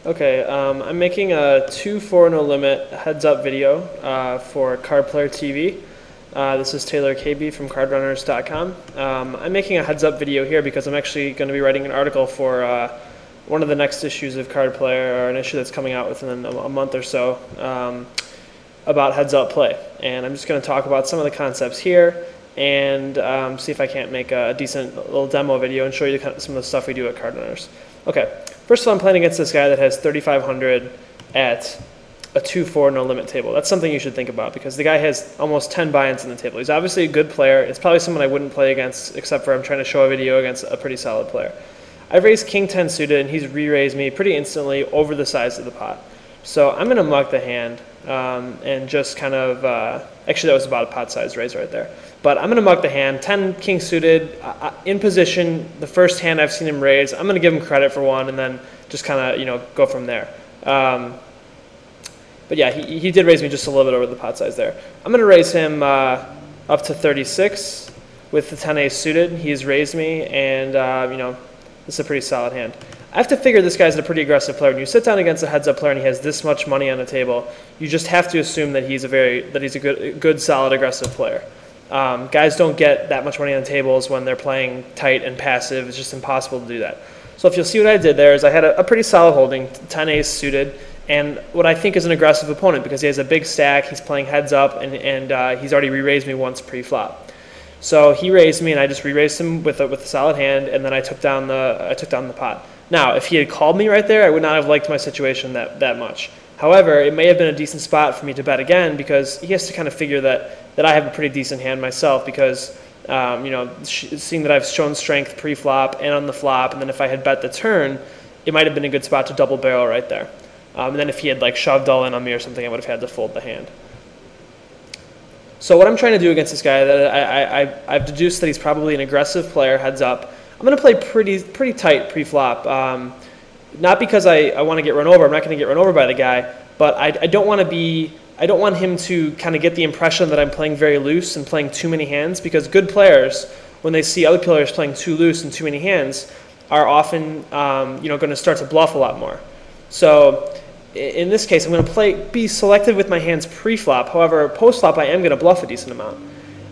Okay, I'm making a 2-4 no limit heads up video for Card Player TV. This is Taylor KB from cardrunners.com. I'm making a heads up video here because I'm actually going to be writing an article for one of the next issues of Card Player, or an issue that's coming out within a month or so, about heads up play. And I'm just going to talk about some of the concepts here and see if I can't make a decent little demo video and show you some of the stuff we do at Card Runners. Okay, first of all, I'm playing against this guy that has 3,500 at a 2-4 no limit table. That's something you should think about because the guy has almost 10 buy-ins in the table. He's obviously a good player. It's probably someone I wouldn't play against, except for I'm trying to show a video against a pretty solid player. I've raised King 10 suited, and he's re-raised me pretty instantly over the size of the pot. So I'm going to mug the hand and just kind of, actually that was about a pot size raise right there. But I'm going to mug the hand, 10 king suited, in position, the first hand I've seen him raise. I'm going to give him credit for one and then just kind of, go from there. But yeah, he did raise me just a little bit over the pot size there. I'm going to raise him up to 36 with the 10 ace suited. He's raised me, and this is a pretty solid hand. I have to figure this guy's a pretty aggressive player. When you sit down against a heads-up player and he has this much money on the table, you just have to assume that he's a good, solid, aggressive player. Guys don't get that much money on the tables when they're playing tight and passive. It's just impossible to do that. So if you'll see what I did there is I had a pretty solid holding, 10 ace suited, and what I think is an aggressive opponent because he has a big stack, he's playing heads up, and he's already re-raised me once pre-flop. So he raised me, and I just re-raised him with a solid hand, and then I took down the pot. Now, if he had called me right there, I would not have liked my situation that much. However, it may have been a decent spot for me to bet again because he has to kind of figure that I have a pretty decent hand myself because, seeing that I've shown strength pre-flop and on the flop, and then if I had bet the turn, it might have been a good spot to double barrel right there. And then if he had shoved all in on me or something, I would have had to fold the hand. So what I'm trying to do against this guy, that I've deduced that he's probably an aggressive player, heads up. I'm going to play pretty tight pre-flop. Not because I want to get run over. I'm not going to get run over by the guy, but I don't want him to kind of get the impression that I'm playing very loose and playing too many hands, because good players, when they see other players playing too loose and too many hands, are often going to start to bluff a lot more. So in this case, I'm going to be selective with my hands pre-flop. However, post-flop, I am going to bluff a decent amount.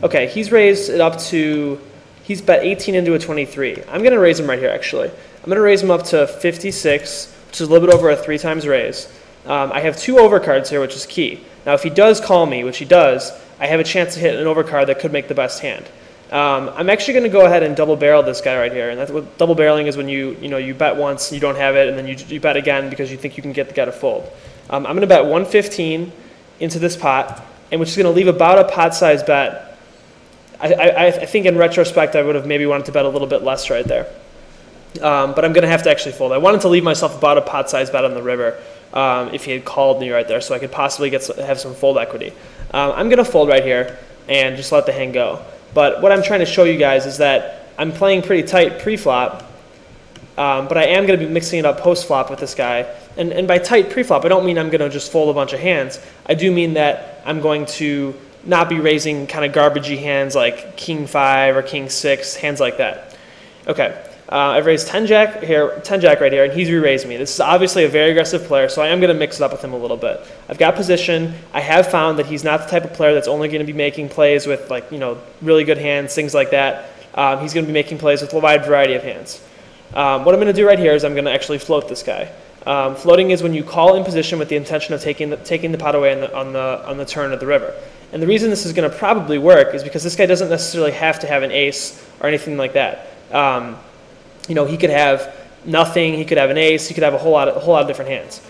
Okay, he's raised it up to, he's bet 18 into a 23. I'm going to raise him right here, actually. I'm going to raise him up to 56, which is a little bit over a 3 times raise. I have 2 overcards here, which is key. Now, if he does call me, which he does, I have a chance to hit an overcard that could make the best hand. I'm actually going to go ahead and double barrel this guy right here. And that's what double barreling is, when you bet once, you don't have it, and then you bet again because you think you can get the guy to fold. I'm going to bet 115 into this pot, and which is going to leave about a pot size bet. I think in retrospect I would have maybe wanted to bet a little bit less right there. But I'm going to have to actually fold. I wanted to leave myself about a pot size bet on the river if he had called me right there, so I could possibly have some fold equity. I'm going to fold right here and just let the hand go. But what I'm trying to show you guys is that I'm playing pretty tight pre-flop, but I am going to be mixing it up post-flop with this guy. And by tight pre-flop, I don't mean I'm going to just fold a bunch of hands. I do mean that I'm going to not be raising kind of garbagey hands like King 5 or King 6, hands like that. Okay. I've raised 10 jack right here, and he's re-raised me. This is obviously a very aggressive player, so I am going to mix it up with him a little bit. I've got position. I have found that he's not the type of player that's only going to be making plays with really good hands, things like that. He's going to be making plays with a wide variety of hands. What I'm going to do right here is I'm going to actually float this guy. Floating is when you call in position with the intention of taking the pot away on the turn of the river. And the reason this is going to probably work is because this guy doesn't necessarily have to have an ace or anything like that. He could have nothing, he could have an ace, he could have a whole lot of different hands.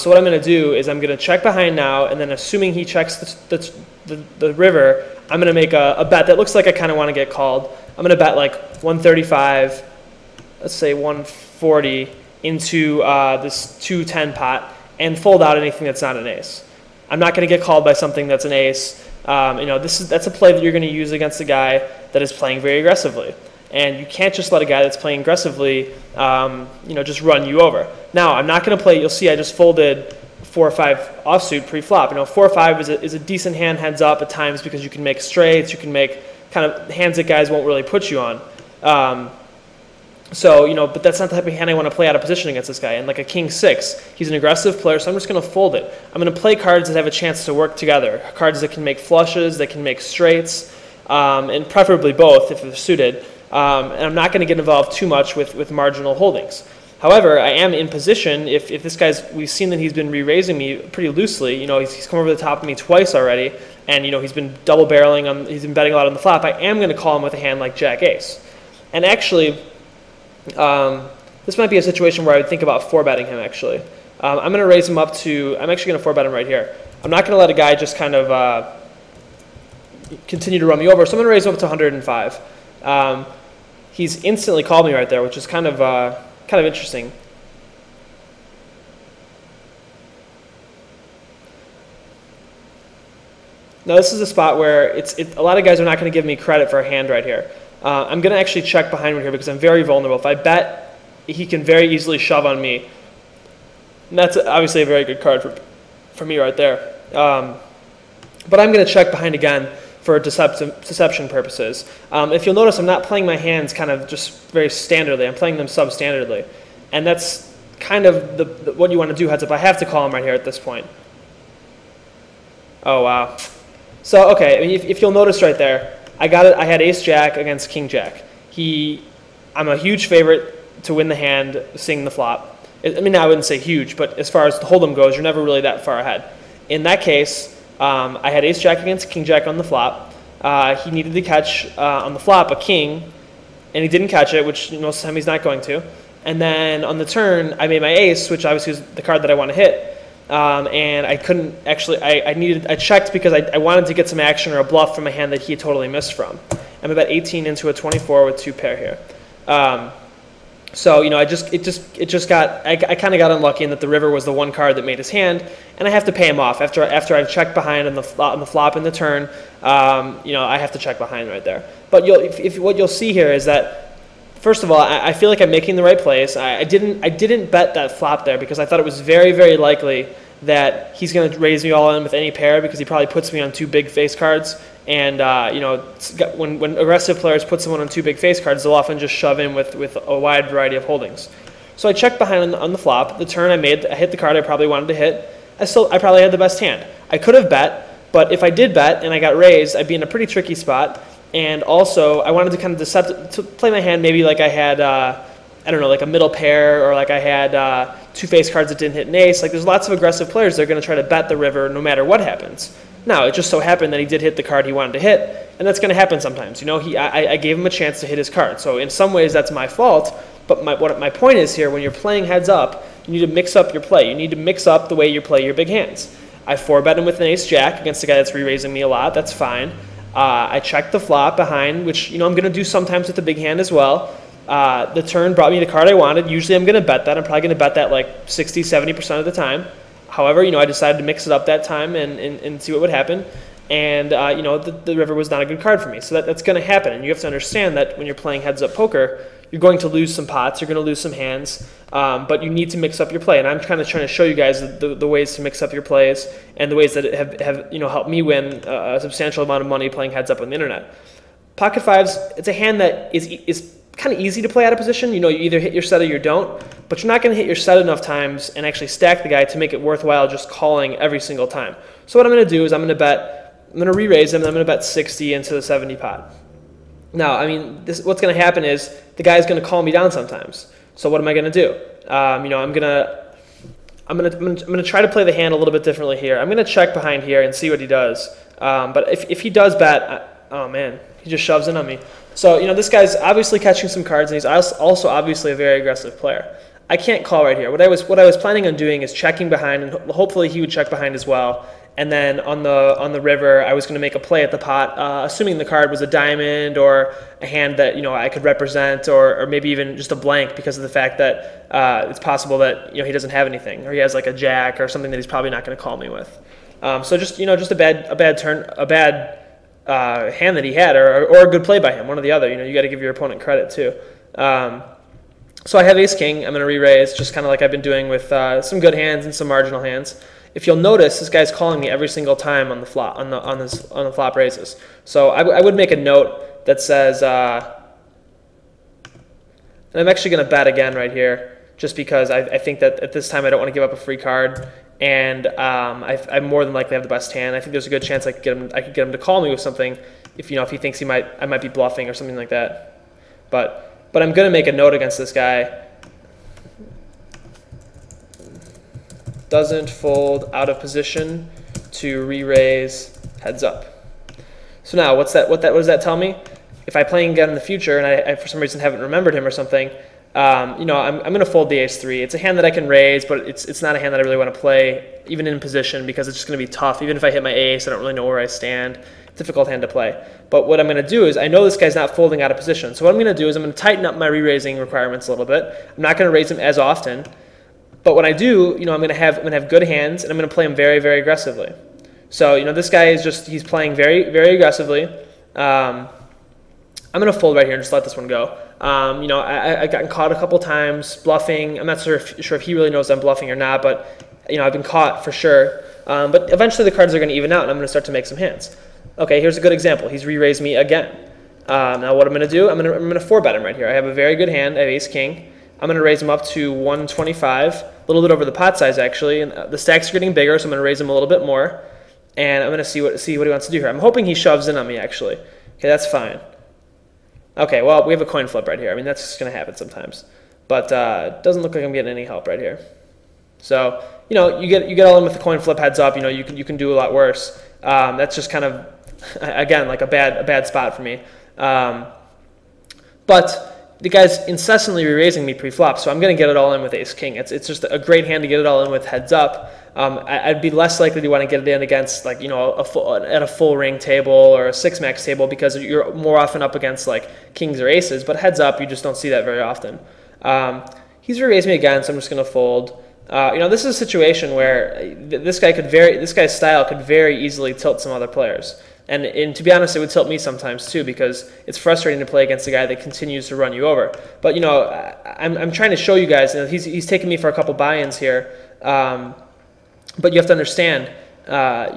So what I'm going to do is I'm going to check behind now, and then assuming he checks the river, I'm going to make a bet that looks like I kind of want to get called. I'm going to bet like 135, let's say 140 into this 210 pot and fold out anything that's not an ace. I'm not going to get called by something that's an ace. That's a play that you're going to use against a guy that is playing very aggressively. And you can't just let a guy that's playing aggressively, just run you over. Now, I'm not going to play. You'll see I just folded 4 or 5 offsuit pre-flop. 4 or 5 is a decent hand heads up at times because you can make straights, you can make kind of hands that guys won't really put you on. So, but that's not the type of hand I want to play out of position against this guy. And like a king 6, he's an aggressive player, so I'm just going to fold it. I'm going to play cards that have a chance to work together, cards that can make flushes, that can make straights, and preferably both if they're suited. And I'm not going to get involved too much with marginal holdings. However, I am in position. If this guy's, we've seen that he's been re-raising me pretty loosely. He's come over the top of me twice already, and he's been double barreling. He's been betting a lot on the flop. I am going to call him with a hand like Jack Ace, and actually, this might be a situation where I would think about 4-betting him. Actually, I'm going to raise him up to. I'm actually going to 4-bet him right here. I'm not going to let a guy just kind of continue to run me over. So I'm going to raise him up to 105. He's instantly called me right there, which is kind of interesting. Now this is a spot where a lot of guys are not going to give me credit for a hand right here. I'm going to actually check behind right here because I'm very vulnerable. If I bet, he can very easily shove on me. And that's obviously a very good card for me right there. But I'm going to check behind again for deception purposes. If you'll notice, I'm not playing my hands kind of just very standardly. I'm playing them substandardly. And that's kind of what you want to do heads up. I have to call him right here at this point. Oh, wow. So, okay, I mean, if you'll notice right there, I had Ace-Jack against King-Jack. I'm a huge favorite to win the hand, seeing the flop. I mean, I wouldn't say huge, but as far as the hold'em goes, you're never really that far ahead. In that case, I had Ace-Jack against King-Jack on the flop. He needed to catch on the flop a king, and he didn't catch it, which most of the time he's not going to. And then on the turn, I made my ace, which obviously is the card that I want to hit. And I couldn't actually, I checked because I wanted to get some action or a bluff from a hand that he totally missed from. I'm about 18 into a 24 with 2 pair here. So, I kind of got unlucky in that the river was the one card that made his hand, and I have to pay him off after I've checked behind on the flop and the turn. I have to check behind right there. But what you'll see here is that, first of all, I feel like I'm making the right plays. I didn't bet that flop there because I thought it was very, very likely that he's going to raise me all in with any pair because he probably puts me on 2 big face cards. And when aggressive players put someone on 2 big face cards, they'll often just shove in with a wide variety of holdings. So I checked behind on the flop. The turn I hit the card I probably wanted to hit. I probably had the best hand. I could have bet, but if I did bet and I got raised, I'd be in a pretty tricky spot. And also, I wanted to kind of play my hand maybe like I had, like a middle pair, or like I had 2 face cards that didn't hit an ace. Like, there's lots of aggressive players that are going to try to bet the river no matter what happens. Now, it just so happened that he did hit the card he wanted to hit, and that's going to happen sometimes. I gave him a chance to hit his card. So in some ways, that's my fault. But my point is here, when you're playing heads up, you need to mix up your play. You need to mix up the way you play your big hands. I 4-bet him with an ace-jack against a guy that's re-raising me a lot. That's fine. I checked the flop behind, which I'm going to do sometimes with the big hand as well. The turn brought me the card I wanted. Usually I'm going to bet that. I'm probably going to bet that like 60, 70% of the time. However, I decided to mix it up that time and see what would happen. And, the river was not a good card for me. So that's going to happen. And you have to understand that when you're playing heads-up poker, you're going to lose some pots. You're going to lose some hands. But you need to mix up your play. And I'm kind of trying to show you guys the ways to mix up your plays and the ways that have helped me win a substantial amount of money playing heads-up on the internet. Pocket fives, it's a hand that is kind of easy to play out of position. You either hit your set or you don't, but you're not going to hit your set enough times and actually stack the guy to make it worthwhile just calling every single time. So what I'm going to do is I'm going to re-raise him, and I'm going to bet 60 into the 70 pot. Now, what's going to happen is the guy's going to call me down sometimes. So what am I going to do? I'm going to try to play the hand a little bit differently here. I'm going to check behind here and see what he does. But if he does bet, oh man, he just shoves in on me. So, this guy's obviously catching some cards, and he's also obviously a very aggressive player. I can't call right here. What I was planning on doing is checking behind, and hopefully he would check behind as well. And then on the river, I was going to make a play at the pot, assuming the card was a diamond or a hand that I could represent, or maybe even just a blank because of the fact that it's possible that he doesn't have anything, or he has like a jack or something that he's probably not going to call me with. So just a bad turn, a bad hand that he had, or a good play by him, one or the other. You got to give your opponent credit too. So I have ace king. I'm going to re-raise, just kind of like I've been doing with some good hands and some marginal hands. If you'll notice, this guy's calling me every single time on the flop on the flop raises. So I would make a note that says And I'm actually going to bet again right here, just because I think that at this time I don't want to give up a free card, and I more than likely have the best hand. I think there's a good chance I could get him to call me with something if he thinks I might be bluffing or something like that. But I'm going to make a note against this guy. Doesn't fold out of position to re-raise heads up. So now what does that tell me? If I play again in the future and I for some reason haven't remembered him or something, I'm going to fold the ace-3. It's a hand that I can raise, but it's not a hand that I really want to play, even in position, because it's just going to be tough. Even if I hit my ace, I don't really know where I stand. Difficult hand to play. But what I'm going to do is, I know this guy's not folding out of position. So what I'm going to do is I'm going to tighten up my re-raising requirements a little bit. I'm not going to raise him as often. But when I do, I'm going to have good hands, and I'm going to play him very, very aggressively. So, this guy he's playing very, very aggressively. I'm going to fold right here and just let this one go. I've gotten caught a couple times bluffing. I'm not sure if he really knows I'm bluffing or not, but I've been caught for sure. But eventually the cards are going to even out, and I'm going to start to make some hands. Okay, here's a good example. He's re-raised me again. Now what I'm going to do, I'm going to 4-bet him right here. I have a very good hand. I have ace-king. I'm going to raise him up to 125, a little bit over the pot size actually. And the stacks are getting bigger, so I'm going to raise him a little bit more. And I'm going to see what he wants to do here. I'm hoping he shoves in on me actually. Okay, that's fine. Okay, well, we have a coin flip right here. I mean, that's just going to happen sometimes. But it doesn't look like I'm getting any help right here. So, you get all in with the coin flip heads up. You can do a lot worse. That's just kind of, again, like a bad spot for me. But the guy's incessantly re-raising me pre-flop, so I'm going to get it all in with ace-king. It's just a great hand to get it all in with heads up. I'd be less likely to want to get it in against at a full ring table or a 6-max table, because you're more often up against like kings or aces. But heads up, you just don't see that very often. He's re-raised me again, so I'm just going to fold. This is a situation where this guy's style could very easily tilt some other players. And to be honest, it would tilt me sometimes too, because it's frustrating to play against a guy that continues to run you over. But I'm trying to show you guys. He's taken me for a couple buy-ins here. But you have to understand, card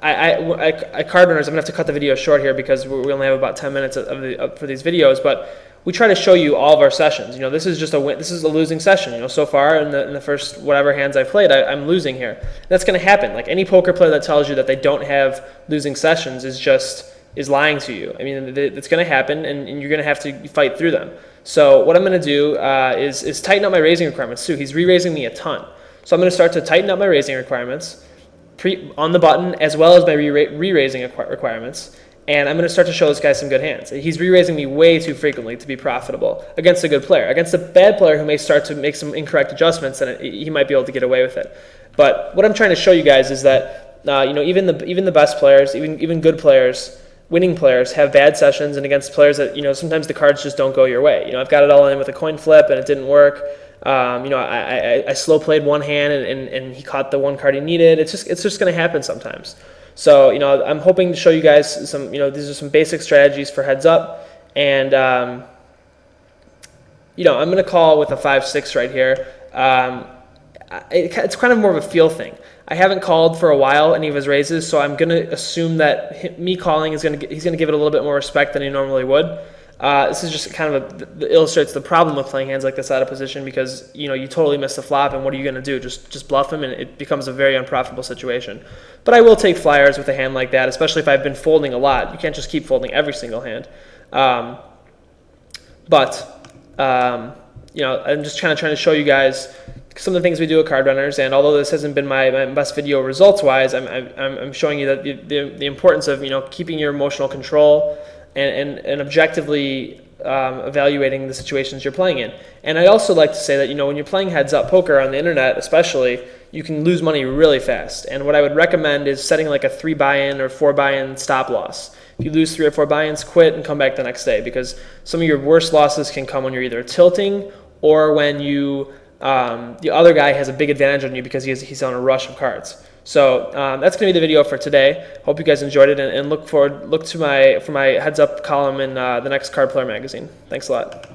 runners, I'm going to have to cut the video short here because we only have about 10 minutes for these videos, but we try to show you all of our sessions. This is just this is a losing session. So far in the first whatever hands I've played, I'm losing here. That's going to happen. Like any poker player that tells you that they don't have losing sessions is lying to you. I mean, it's going to happen, and you're going to have to fight through them. So what I'm going to do is tighten up my raising requirements too. He's re-raising me a ton. So I'm going to start to tighten up my raising requirements on the button, as well as my re-raising requirements. And I'm going to start to show this guy some good hands. He's re-raising me way too frequently to be profitable against a good player. Against a bad player who may start to make some incorrect adjustments, then he might be able to get away with it. But what I'm trying to show you guys is that even the best players, even good players, winning players, have bad sessions, and against players that sometimes the cards just don't go your way. I've got it all in with a coin flip and it didn't work. I slow played one hand and he caught the one card he needed. It's just going to happen sometimes. So I'm hoping to show you guys some these are some basic strategies for heads up, and I'm going to call with a 5-6 right here. It's kind of more of a feel thing. I haven't called for a while any of his raises, so I'm going to assume that me calling he's going to give it a little bit more respect than he normally would. This is just kind of illustrates the problem with playing hands like this out of position, because you totally miss the flop, and what are you going to do? Just bluff him, and it becomes a very unprofitable situation. But I will take flyers with a hand like that, especially if I've been folding a lot. You can't just keep folding every single hand. I'm just kind of trying to show you guys some of the things we do at Card Runners, and although this hasn't been my best video results-wise, I'm showing you that the importance of keeping your emotional control and objectively evaluating the situations you're playing in. And I also like to say that when you're playing heads-up poker on the internet especially, you can lose money really fast. And what I would recommend is setting like a 3 buy-in or 4 buy-in stop loss. If you lose 3 or 4 buy-ins, quit and come back the next day, because some of your worst losses can come when you're either tilting or when the other guy has a big advantage on you because he's on a rush of cards. So that's going to be the video for today. Hope you guys enjoyed it, and look for my heads up column in the next Card Player magazine. Thanks a lot.